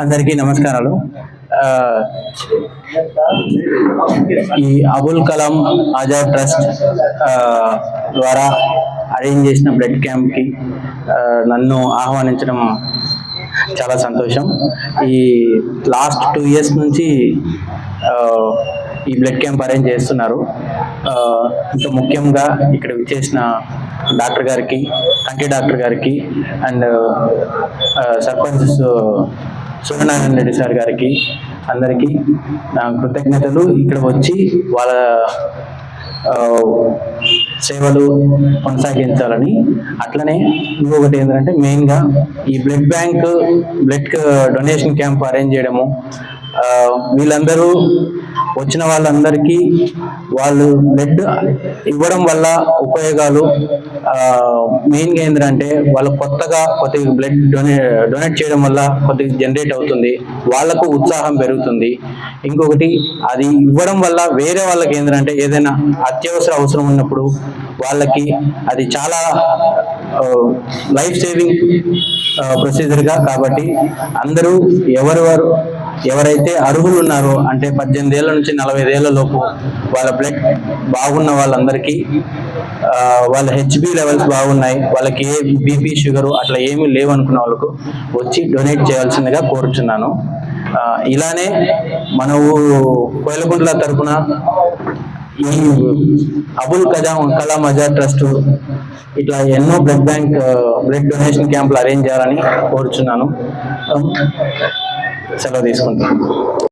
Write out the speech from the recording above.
అందరికీ నమస్కారాలు. ఈ అబుల్ కలాం ఆజాద్ ట్రస్ట్ ద్వారా అరేంజ్ చేసిన బ్లడ్ క్యాంప్కి నన్ను ఆహ్వానించడం చాలా సంతోషం. ఈ లాస్ట్ 2 years నుంచి ఈ బ్లడ్ క్యాంప్ అరేంజ్ చేస్తున్నారు. ఇంకా ముఖ్యంగా ఇక్కడ విచ్చేసిన డాక్టర్ గారికి, కంటి డాక్టర్ గారికి అండ్ సర్పంచ్ సూర్యనారాయణ రెడ్డి సార్ గారికి అందరికీ నా కృతజ్ఞతలు. ఇక్కడ వచ్చి వాళ్ళ సేవలు కొనసాగించాలని. అట్లనే ఇంకొకటి ఏంటంటే మెయిన్గా ఈ బ్లడ్ డొనేషన్ క్యాంప్ అరేంజ్ చేయడము, వీళ్ళందరూ వచ్చిన వాళ్ళందరికీ వాళ్ళు బ్లడ్ ఇవ్వడం వల్ల ఉపయోగాలు మెయిన్గా ఏంటంటే వాళ్ళు కొత్తగా బ్లడ్ డొనేట్ చేయడం వల్ల కొద్దిగా జనరేట్ అవుతుంది, వాళ్ళకు ఉత్సాహం పెరుగుతుంది. ఇంకొకటి అది ఇవ్వడం వల్ల వేరే వాళ్ళకి ఏంటంటే ఏదైనా అత్యవసర అవసరం ఉన్నప్పుడు వాళ్ళకి అది చాలా లైఫ్ సేవింగ్ ప్రొసీజర్గా. కాబట్టి అందరూ ఎవరైతే అర్హులు ఉన్నారో అంటే 18 ఏళ్ల నుంచి 45 ఏళ్ల లోపు వాళ్ళ బ్లడ్ బాగున్న వాళ్ళందరికీ, వాళ్ళ HB లెవెల్స్ బాగున్నాయి, వాళ్ళకి ఏ BP షుగరు అట్లా ఏమీ లేవనుకున్న వాళ్ళకు వచ్చి డొనేట్ చేయాల్సిందిగా కోరుచున్నాను. ఇలానే మన కోయలకుంట్ల తరఫున ఈ అబుల్ కలాం ఆజాద్ ట్రస్ట్ ఇట్లా ఎన్నో బ్లడ్ డొనేషన్ క్యాంపులు అరేంజ్ చేయాలని కోరుచున్నాను. సెలవు తీసుకుంటాను.